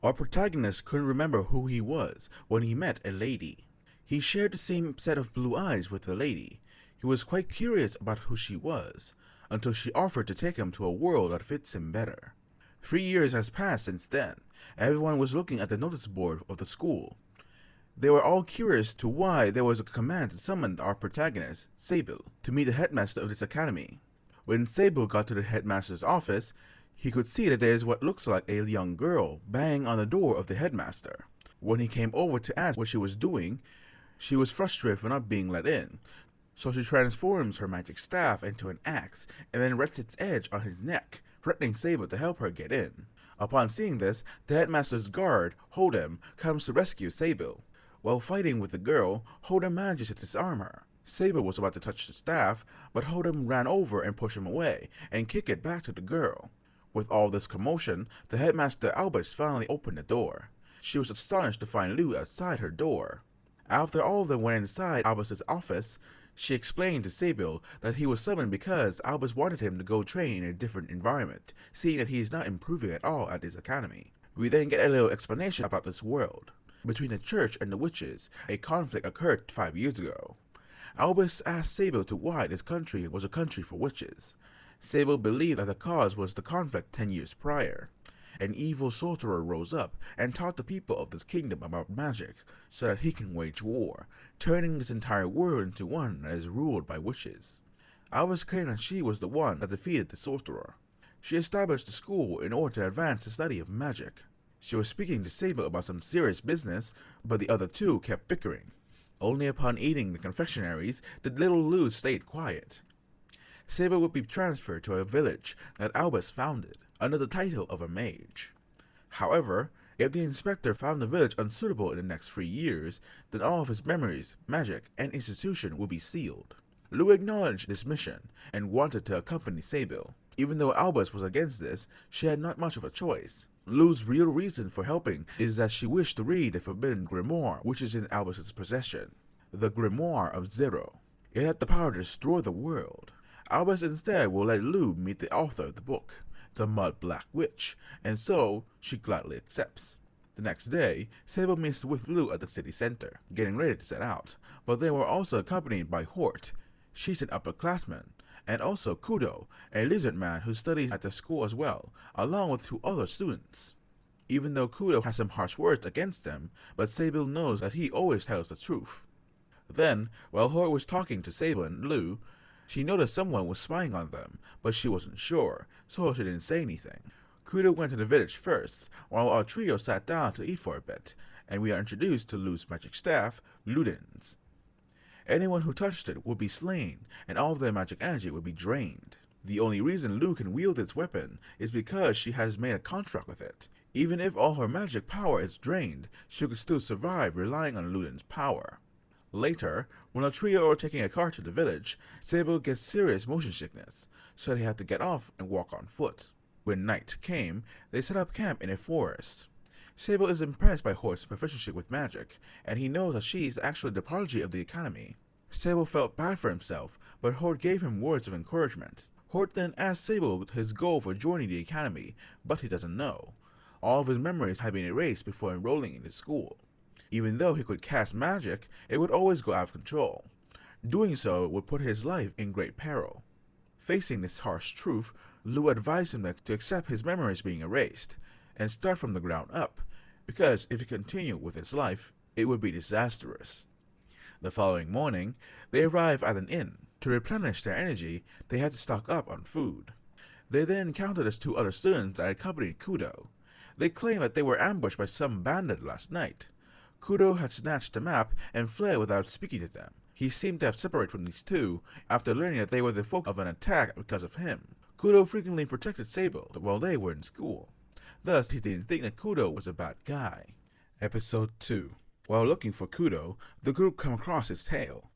Our protagonist couldn't remember who he was when he met a lady. He shared the same set of blue eyes with the lady. He was quite curious about who she was, until she offered to take him to a world that fits him better. 3 years has passed since then. Everyone was looking at the notice board of the school. They were all curious to why there was a command to summon our protagonist, Sable, to meet the headmaster of this academy. When Sable got to the headmaster's office, he could see that there is what looks like a young girl banging on the door of the headmaster. When he came over to ask what she was doing, she was frustrated for not being let in, so she transforms her magic staff into an axe and then rests its edge on his neck, threatening Sable to help her get in. Upon seeing this, the headmaster's guard, Hold'em, comes to rescue Sable. While fighting with the girl, Hold'em manages to disarm her. Sable was about to touch the staff, but Hold'em ran over and pushed him away, and kicked it back to the girl. With all this commotion, the headmaster Albus finally opened the door. She was astonished to find Lou outside her door. After all of them went inside Albus's office, she explained to Sable that he was summoned because Albus wanted him to go train in a different environment, seeing that he is not improving at all at his academy. We then get a little explanation about this world. Between the church and the witches, a conflict occurred 5 years ago. Albus asked Sable to why this country was a country for witches. Sable believed that the cause was the conflict 10 years prior. An evil sorcerer rose up and taught the people of this kingdom about magic so that he can wage war, turning this entire world into one that is ruled by witches. Albus claimed that she was the one that defeated the sorcerer. She established the school in order to advance the study of magic. She was speaking to Sable about some serious business, but the other two kept bickering. Only upon eating the confectionaries did little Lou stay quiet. Sable would be transferred to a village that Albus founded, under the title of a mage. However, if the inspector found the village unsuitable in the next 3 years, then all of his memories, magic, and institution would be sealed. Lou acknowledged this mission, and wanted to accompany Sable. Even though Albus was against this, she had not much of a choice. Lou's real reason for helping is that she wished to read the forbidden grimoire which is in Albus's possession, the Grimoire of Zero. It had the power to destroy the world. Albus instead will let Lou meet the author of the book, the Mud Black Witch, and so she gladly accepts. The next day, Sable meets with Lou at the city center, getting ready to set out, but they were also accompanied by Hort. She's an upperclassman, and also Kudo, a lizard man who studies at the school as well, along with 2 other students. Even though Kudo has some harsh words against them, but Sable knows that he always tells the truth. Then, while Hort was talking to Sable and Lou, she noticed someone was spying on them, but she wasn't sure, so she didn't say anything. Kudo went to the village first, while our trio sat down to eat for a bit, and we are introduced to Lou's magic staff, Ludens. Anyone who touched it would be slain, and all of their magic energy would be drained. The only reason Lou can wield this weapon is because she has made a contract with it. Even if all her magic power is drained, she could still survive relying on Ludens' power. Later, when our trio are taking a car to the village, Sable gets serious motion sickness, so they had to get off and walk on foot. When night came, they set up camp in a forest. Sable is impressed by Hort's proficiency with magic, and he knows that she is actually the prodigy of the academy. Sable felt bad for himself, but Hort gave him words of encouragement. Hort then asked Sable his goal for joining the academy, but he doesn't know. All of his memories had been erased before enrolling in the school. Even though he could cast magic, it would always go out of control. Doing so would put his life in great peril. Facing this harsh truth, Lou advised him to accept his memories being erased, and start from the ground up, because if he continued with his life, it would be disastrous. The following morning, they arrived at an inn. To replenish their energy, they had to stock up on food. They then encountered the 2 other students that accompanied Kudo. They claimed that they were ambushed by some bandit last night. Kudo had snatched the map and fled without speaking to them. He seemed to have separated from these 2 after learning that they were the focus of an attack because of him. Kudo frequently protected Sable while they were in school. Thus, he didn't think that Kudo was a bad guy. Episode 2. While looking for Kudo, the group come across his tail,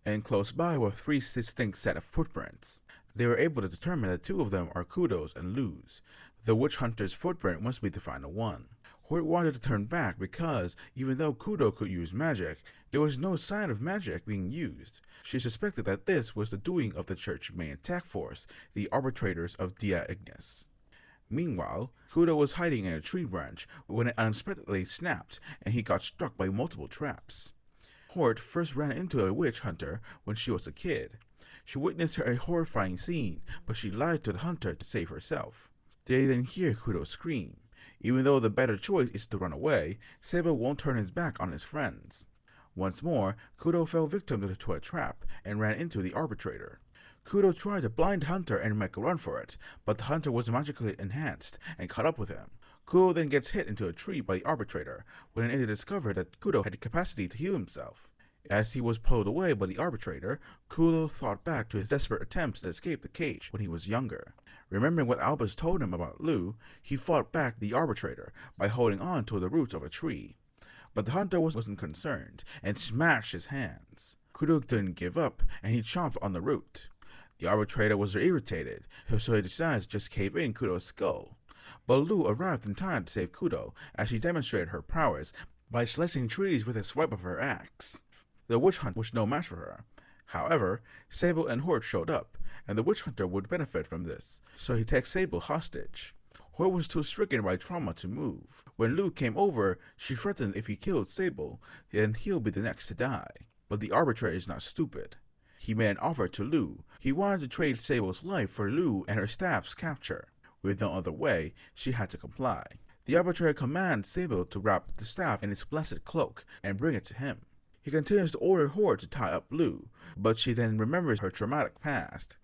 and close by were 3 distinct set of footprints. They were able to determine that 2 of them are Kudo's and Lou's. The witch hunter's footprint must be the final one. Hort wanted to turn back because, even though Kudo could use magic, there was no sign of magic being used. She suspected that this was the doing of the church's main attack force, the arbitrators of Dia Ignis. Meanwhile, Kudo was hiding in a tree branch when it unexpectedly snapped and he got struck by multiple traps. Hort first ran into a witch hunter when she was a kid. She witnessed a horrifying scene, but she lied to the hunter to save herself. They then hear Kudo scream. Even though the better choice is to run away, Sable won't turn his back on his friends. Once more, Kudo fell victim to a trap and ran into the arbitrator. Kudo tried to blind the hunter and make a run for it, but the hunter was magically enhanced and caught up with him. Kudo then gets hit into a tree by the arbitrator, when it is discovered that Kudo had the capacity to heal himself. As he was pulled away by the arbitrator, Kudo thought back to his desperate attempts to escape the cage when he was younger. Remembering what Albus told him about Lu, he fought back the arbitrator by holding on to the roots of a tree. But the hunter wasn't concerned and smashed his hands. Kudo didn't give up and he chomped on the root. The arbitrator was irritated, so he decides to just cave in Kudo's skull. But Lu arrived in time to save Kudo as she demonstrated her prowess by slicing trees with a swipe of her axe. The witch hunt was no match for her. However, Sable and Hort showed up, and the witch hunter would benefit from this, so he takes Sable hostage. Hort was too stricken by trauma to move. When Lu came over, she threatened if he killed Sable, then he'll be the next to die. But the arbitrator is not stupid. He made an offer to Lu. He wanted to trade Sable's life for Lu and her staff's capture. With no other way, she had to comply. The arbitrator commands Sable to wrap the staff in its blessed cloak and bring it to him. He continues to order Hort to tie up Lu, but she then remembers her traumatic past.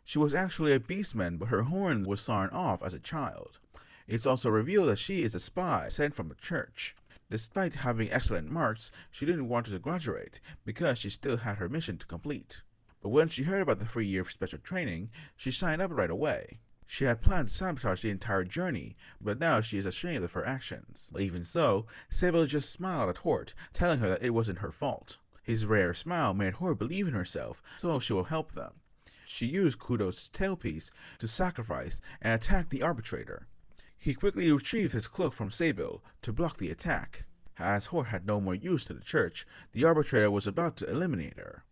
She was actually a beastman, but her horn was sawn off as a child. It's also revealed that she is a spy sent from the church. Despite having excellent marks, she didn't want to graduate because she still had her mission to complete. But when she heard about the 3-year special training, she signed up right away. She had planned to sabotage the entire journey, but now she is ashamed of her actions. But even so, Sable just smiled at Hort, telling her that it wasn't her fault. His rare smile made Hort believe in herself, so she will help them. She used Kudo's tailpiece to sacrifice and attack the arbitrator. He quickly retrieved his cloak from Sable to block the attack. As Hort had no more use to the church, the arbitrator was about to eliminate her.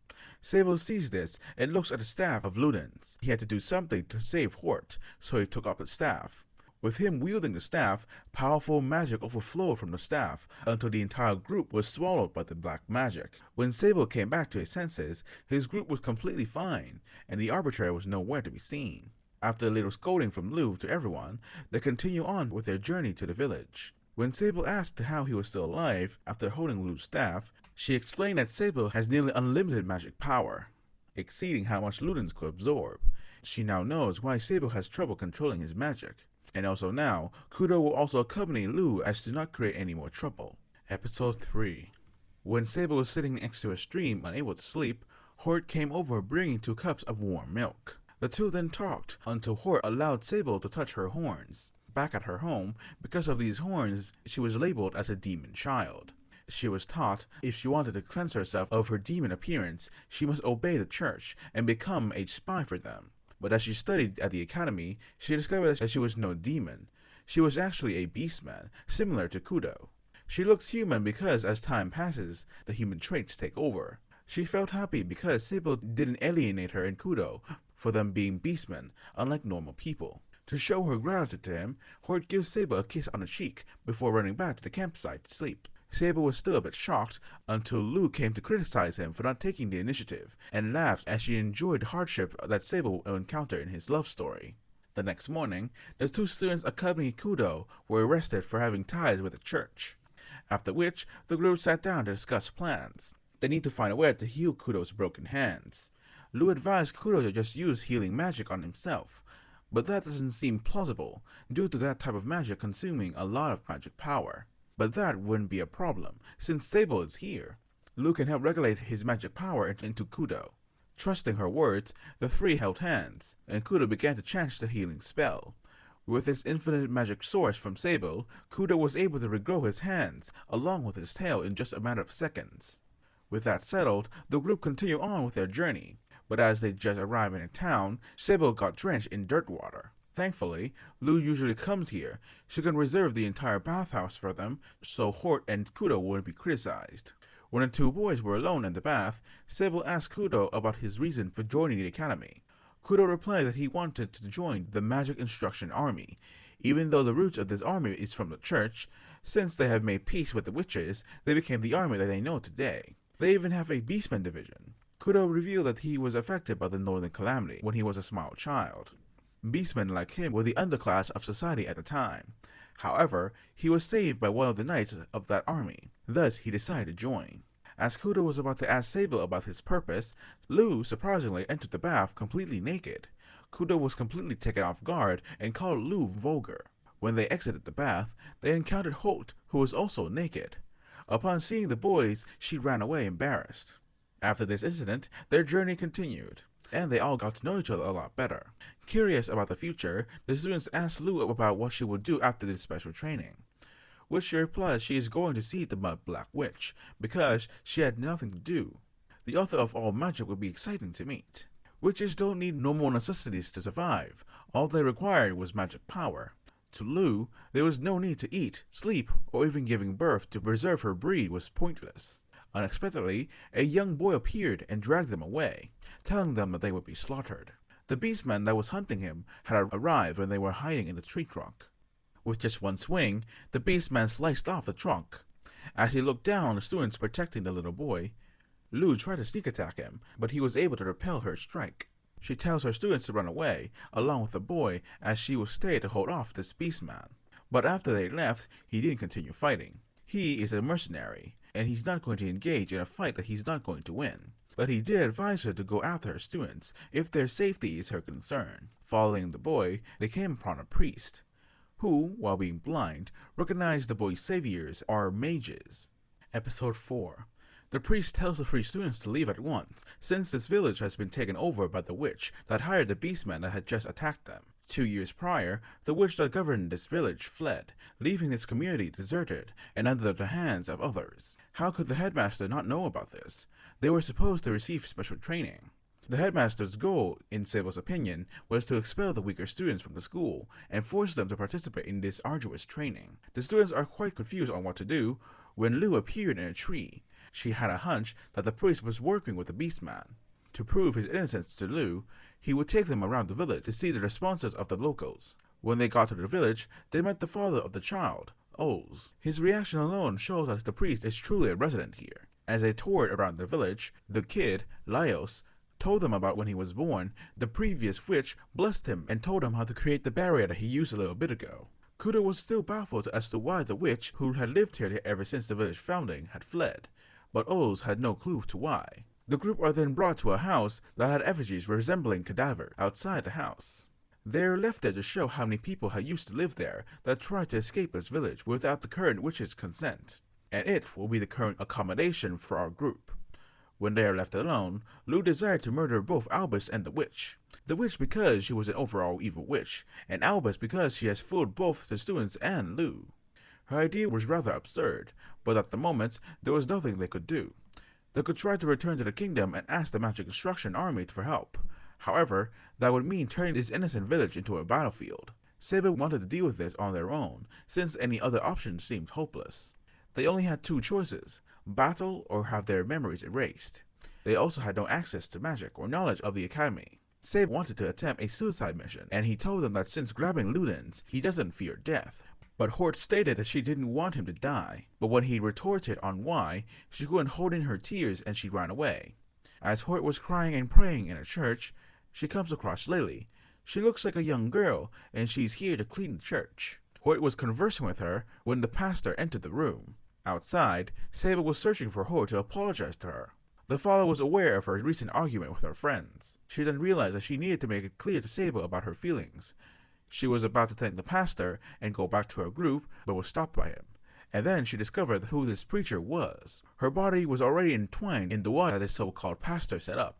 Sable sees this and looks at the staff of Ludens. He had to do something to save Hort, so he took up the staff. With him wielding the staff, powerful magic overflowed from the staff until the entire group was swallowed by the black magic. When Sable came back to his senses, his group was completely fine, and the arbitrator was nowhere to be seen. After a little scolding from Lu to everyone, they continue on with their journey to the village. When Sable asked how he was still alive after holding Lu's staff, she explained that Sable has nearly unlimited magic power, exceeding how much Ludens could absorb. She now knows why Sable has trouble controlling his magic. And also now, Kudo will also accompany Lu as to not create any more trouble. Episode 3. When Sable was sitting next to a stream, unable to sleep, Hort came over bringing 2 cups of warm milk. The two then talked until Hort allowed Sable to touch her horns. Back at her home, because of these horns, she was labeled as a demon child. She was taught if she wanted to cleanse herself of her demon appearance, she must obey the church and become a spy for them. But as she studied at the academy, she discovered that she was no demon. She was actually a beastman, similar to Kudo. She looks human because as time passes, the human traits take over. She felt happy because Sable didn't alienate her and Kudo for them being beastmen, unlike normal people. To show her gratitude to him, Hort gives Sable a kiss on the cheek before running back to the campsite to sleep. Sable was still a bit shocked until Lu came to criticize him for not taking the initiative, and laughed as she enjoyed the hardship that Sable will encounter in his love story. The next morning, the 2 students accompanying Kudo were arrested for having ties with the church. After which, the group sat down to discuss plans. They need to find a way to heal Kudo's broken hands. Lu advised Kudo to just use healing magic on himself, but that doesn't seem plausible, due to that type of magic consuming a lot of magic power. But that wouldn't be a problem, since Sable is here. Lu can help regulate his magic power into Kudo. Trusting her words, the 3 held hands, and Kudo began to chant the healing spell. With his infinite magic source from Sable, Kudo was able to regrow his hands, along with his tail in just a matter of seconds. With that settled, the group continued on with their journey. But as they just arrived in a town, Sable got drenched in dirt water. Thankfully, Lu usually comes here. She can reserve the entire bathhouse for them, so Hort and Kudo wouldn't be criticized. When the 2 boys were alone in the bath, Sable asked Kudo about his reason for joining the academy. Kudo replied that he wanted to join the Magic Instruction Army. Even though the roots of this army is from the church, since they have made peace with the witches, they became the army that they know today. They even have a Beastman division. Kudo revealed that he was affected by the Northern Calamity when he was a small child. Beastmen like him were the underclass of society at the time. However, he was saved by one of the knights of that army. Thus, he decided to join. As Kudo was about to ask Sable about his purpose, Lu surprisingly entered the bath completely naked. Kudo was completely taken off guard and called Lu vulgar. When they exited the bath, they encountered Holt, who was also naked. Upon seeing the boys, she ran away embarrassed. After this incident, their journey continued, and they all got to know each other a lot better. Curious about the future, the students asked Lu about what she would do after this special training, which she replied she is going to see the Mud Black Witch, because she had nothing to do. The author of all magic would be exciting to meet. Witches don't need normal necessities to survive. All they required was magic power. To Lu, there was no need to eat, sleep, or even giving birth to preserve her breed was pointless. Unexpectedly, a young boy appeared and dragged them away, telling them that they would be slaughtered. The beastman that was hunting him had arrived when they were hiding in the tree trunk. With just one swing, the beastman sliced off the trunk. As he looked down on the students protecting the little boy, Lu tried to sneak attack him, but he was able to repel her strike. She tells her students to run away, along with the boy, as she will stay to hold off this beastman. But after they left, he didn't continue fighting. He is a mercenary, and he's not going to engage in a fight that he's not going to win. But he did advise her to go after her students, if their safety is her concern. Following the boy, they came upon a priest, who, while being blind, recognized the boy's saviors are mages. Episode 4. The priest tells the three students to leave at once, since this village has been taken over by the witch that hired the beastman that had just attacked them. 2 years prior, the witch that governed this village fled, leaving this community deserted and under the hands of others. How could the headmaster not know about this? They were supposed to receive special training. The headmaster's goal, in Sable's opinion, was to expel the weaker students from the school and force them to participate in this arduous training. The students are quite confused on what to do when Lu appeared in a tree. She had a hunch that the priest was working with the beastman. To prove his innocence to Lu, he would take them around the village to see the responses of the locals. When they got to the village, they met the father of the child, Oz. His reaction alone shows that the priest is truly a resident here. As they toured around the village, the kid, Laios, told them about when he was born, the previous witch blessed him and told him how to create the barrier that he used a little bit ago. Kudo was still baffled as to why the witch, who had lived here ever since the village founding, had fled, but Oz had no clue to why. The group are then brought to a house that had effigies resembling cadavers outside the house. They are left there to show how many people had used to live there that tried to escape this village without the current witch's consent, and it will be the current accommodation for our group. When they are left alone, Lu desired to murder both Albus and the witch. The witch because she was an overall evil witch, and Albus because she has fooled both the students and Lu. Her idea was rather absurd, but at the moment, there was nothing they could do. They could try to return to the kingdom and ask the Magic Instruction Army for help. However, that would mean turning this innocent village into a battlefield. Sable wanted to deal with this on their own, since any other option seemed hopeless. They only had two choices: battle or have their memories erased. They also had no access to magic or knowledge of the academy. Sable wanted to attempt a suicide mission, and he told them that since grabbing Ludens, he doesn't fear death. But Hort stated that she didn't want him to die, but when he retorted on why, she couldn't hold in her tears and she ran away. As Hort was crying and praying in a church, she comes across Lily. She looks like a young girl, and she's here to clean the church. Hort was conversing with her when the pastor entered the room. Outside, Sable was searching for Hort to apologize to her. The father was aware of her recent argument with her friends. She then realized that she needed to make it clear to Sable about her feelings. She was about to thank the pastor and go back to her group, but was stopped by him. And then she discovered who this preacher was. Her body was already entwined in the wire that this so-called pastor set up.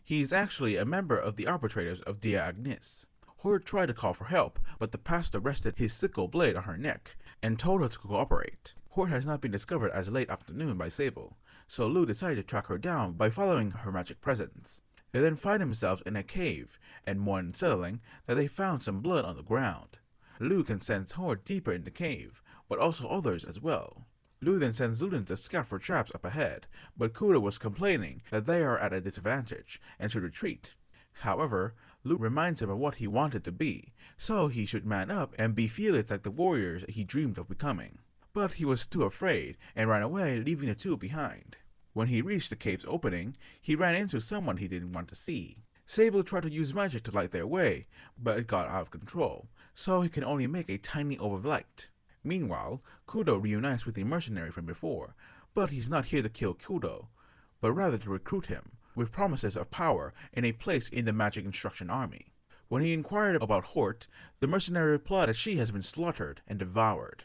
He is actually a member of the arbitrators of Dia Agnis. Hort tried to call for help, but the pastor rested his sickle blade on her neck and told her to cooperate. Hort has not been discovered as late afternoon by Sable, so Lu decided to track her down by following her magic presence. They then find themselves in a cave, and more unsettling, that they found some blood on the ground. Lu can sense Hort deeper in the cave, but also others as well. Lu then sends Ludens to scout for traps up ahead, but Kudo was complaining that they are at a disadvantage and should retreat. However, Lu reminds him of what he wanted to be, so he should man up and be fearless like the warriors he dreamed of becoming. But he was too afraid and ran away, leaving the two behind. When he reached the cave's opening, he ran into someone he didn't want to see. Sable tried to use magic to light their way, but it got out of control, so he can only make a tiny orb of light. Meanwhile, Kudo reunites with the mercenary from before, but he's not here to kill Kudo, but rather to recruit him, with promises of power and a place in the magic instruction army. When he inquired about Hort, the mercenary replied that she has been slaughtered and devoured.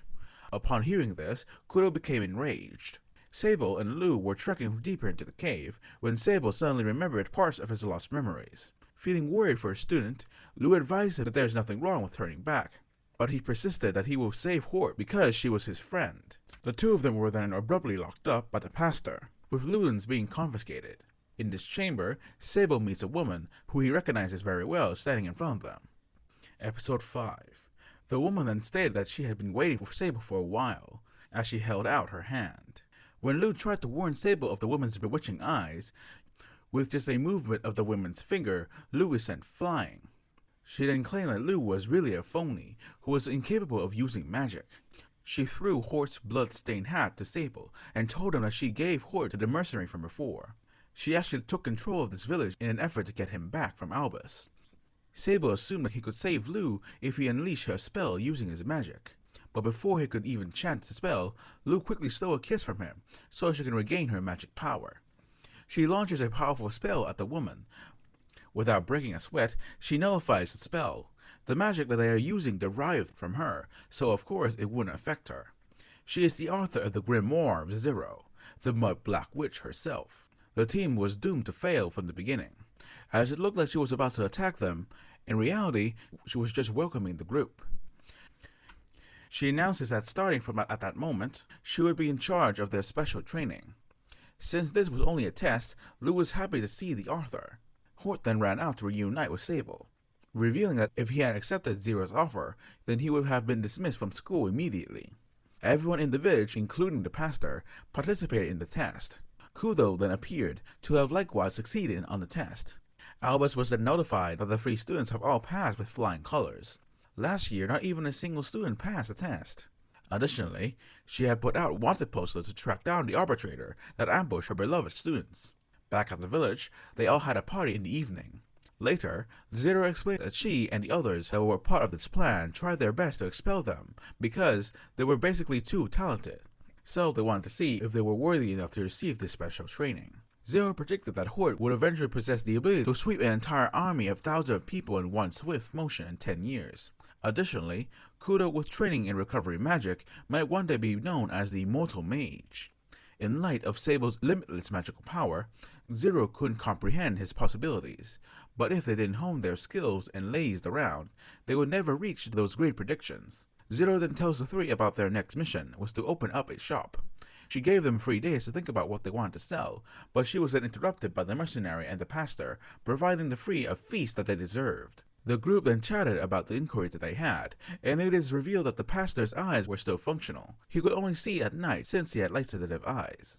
Upon hearing this, Kudo became enraged. Sable and Lu were trekking deeper into the cave when Sable suddenly remembered parts of his lost memories. Feeling worried for his student, Lu advised him that there is nothing wrong with turning back, but he persisted that he will save Hort because she was his friend. The two of them were then abruptly locked up by the pastor, with Ludens being confiscated. In this chamber, Sable meets a woman who he recognizes very well standing in front of them. Episode 5. The woman then stated that she had been waiting for Sable for a while, as she held out her hand. When Lu tried to warn Sable of the woman's bewitching eyes, with just a movement of the woman's finger, Lu was sent flying. She then claimed that Lu was really a phony, who was incapable of using magic. She threw Hort's blood-stained hat to Sable, and told him that she gave Hort to the mercenary from before. She actually took control of this village in an effort to get him back from Albus. Sable assumed that he could save Lu if he unleashed her spell using his magic. But before he could even chant the spell, Lu quickly stole a kiss from him, so she can regain her magic power. She launches a powerful spell at the woman. Without breaking a sweat, she nullifies the spell. The magic that they are using derived from her, so of course it wouldn't affect her. She is the author of the Grimoire of Zero, the Mud Black Witch herself. The team was doomed to fail from the beginning, as it looked like she was about to attack them. In reality, she was just welcoming the group. She announces that starting from at that moment, she would be in charge of their special training. Since this was only a test, Lu was happy to see the author. Hort then ran out to reunite with Sable, revealing that if he had accepted Zero's offer, then he would have been dismissed from school immediately. Everyone in the village, including the pastor, participated in the test. Kudo then appeared to have likewise succeeded on the test. Albus was then notified that the 3 students have all passed with flying colors. Last year, not even a single student passed the test. Additionally, she had put out wanted posters to track down the arbitrator that ambushed her beloved students. Back at the village, they all had a party in the evening. Later, Zero explained that she and the others that were part of this plan tried their best to expel them because they were basically too talented. So they wanted to see if they were worthy enough to receive this special training. Zero predicted that Hort would eventually possess the ability to sweep an entire army of thousands of people in one swift motion in 10 years. Additionally, Kudo with training in recovery magic might one day be known as the Mortal Mage. In light of Sable's limitless magical power, Zero couldn't comprehend his possibilities, but if they didn't hone their skills and lazed around, they would never reach those great predictions. Zero then tells the 3 about their next mission was to open up a shop. She gave them 3 days to think about what they wanted to sell, but she was then interrupted by the mercenary and the pastor, providing the 3 a feast that they deserved. The group then chatted about the inquiry that they had, and it is revealed that the pastor's eyes were still functional. He could only see at night since he had light-sensitive eyes.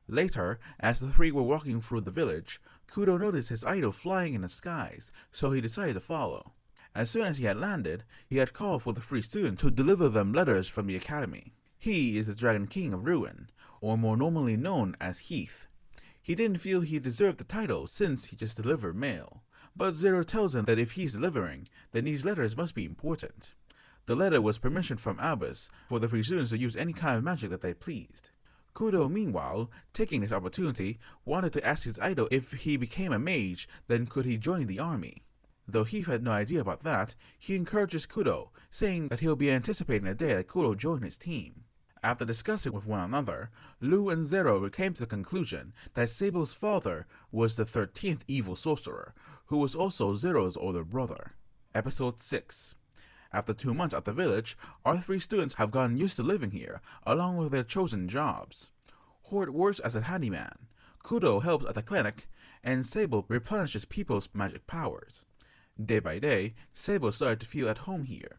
Later, as the 3 were walking through the village, Kudo noticed his idol flying in the skies, so he decided to follow. As soon as he had landed, he had called for the 3 students to deliver them letters from the academy. He is the Dragon King of Ruin, or more normally known as Heath. He didn't feel he deserved the title since he just delivered mail, but Zero tells him that if he's delivering, then these letters must be important. The letter was permission from Albus for the 3 students to use any kind of magic that they pleased. Kudo, meanwhile, taking this opportunity, wanted to ask his idol if he became a mage, then could he join the army. Though Heath had no idea about that, he encourages Kudo, saying that he'll be anticipating a day that Kudo joined his team. After discussing with one another, Lu and Zero came to the conclusion that Sable's father was the 13th evil sorcerer, who was also Zero's older brother. Episode 6. After 2 months at the village, our 3 students have gotten used to living here, along with their chosen jobs. Hort works as a handyman, Kudo helps at the clinic, and Sable replenishes people's magic powers. Day by day, Sable started to feel at home here.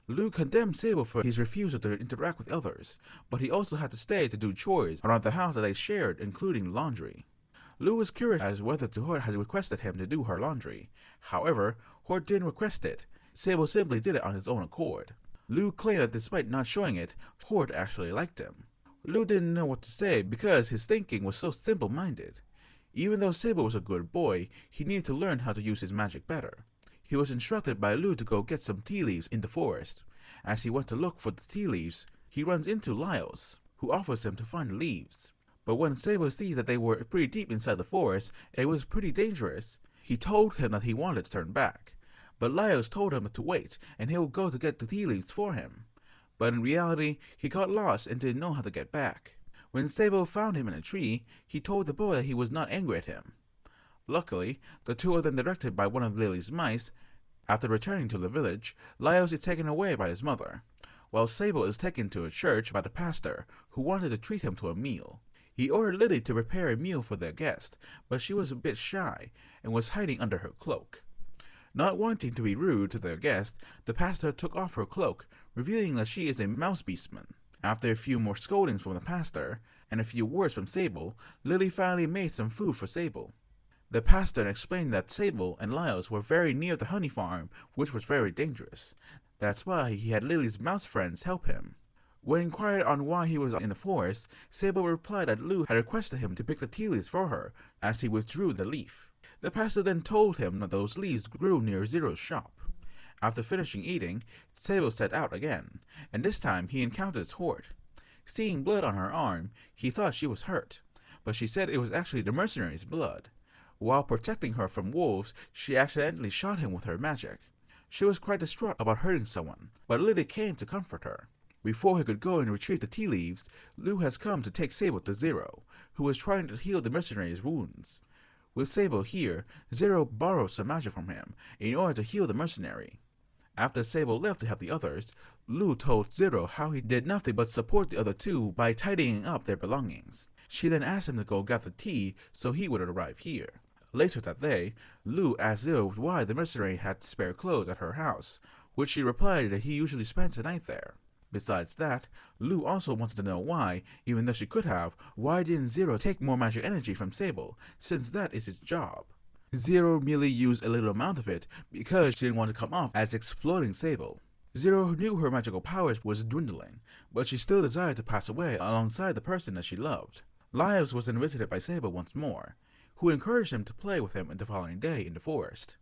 Lu condemned Sable for his refusal to interact with others, but he also had to stay to do chores around the house that they shared, including laundry. Lu was curious as whether Hort had requested him to do her laundry. However, Hort didn't request it. Sable simply did it on his own accord. Lu claimed that despite not showing it, Hort actually liked him. Lu didn't know what to say because his thinking was so simple-minded. Even though Sable was a good boy, he needed to learn how to use his magic better. He was instructed by Lu to go get some tea leaves in the forest. As he went to look for the tea leaves, he runs into Laios, who offers him to find the leaves. But when Sable sees that they were pretty deep inside the forest, and it was pretty dangerous, he told him that he wanted to turn back. But Laios told him to wait, and he would go to get the tea leaves for him. But in reality, he got lost and didn't know how to get back. When Sable found him in a tree, he told the boy that he was not angry at him. Luckily, the two are then directed by one of Lily's mice. After returning to the village, Laios is taken away by his mother, while Sable is taken to a church by the pastor, who wanted to treat him to a meal. He ordered Lily to prepare a meal for their guest, but she was a bit shy and was hiding under her cloak. Not wanting to be rude to their guest, the pastor took off her cloak, revealing that she is a mouse beastman. After a few more scoldings from the pastor, and a few words from Sable, Lily finally made some food for Sable. The pastor explained that Sable and Laios were very near the honey farm, which was very dangerous. That's why he had Lily's mouse friends help him. When inquired on why he was in the forest, Sable replied that Lu had requested him to pick the tea leaves for her, as he withdrew the leaf. The pastor then told him that those leaves grew near Zero's shop. After finishing eating, Sable set out again, and this time he encounters Hort. Seeing blood on her arm, he thought she was hurt, but she said it was actually the mercenary's blood. While protecting her from wolves, she accidentally shot him with her magic. She was quite distraught about hurting someone, but Lily came to comfort her. Before he could go and retrieve the tea leaves, Lu has come to take Sable to Zero, who was trying to heal the mercenary's wounds. With Sable here, Zero borrows some magic from him in order to heal the mercenary. After Sable left to help the others, Lu told Zero how he did nothing but support the other two by tidying up their belongings. She then asked him to go get the tea so he would arrive here. Later that day, Lu asked Zero why the mercenary had spare clothes at her house, which she replied that he usually spends the night there. Besides that, Lu also wanted to know why, even though she could have, why didn't Zero take more magic energy from Sable, since that is his job? Zero merely used a little amount of it because she didn't want to come off as exploiting Sable. Zero knew her magical powers was dwindling, but she still desired to pass away alongside the person that she loved. Laios was then visited by Sable once more, who encouraged him to play with him the following day in the forest.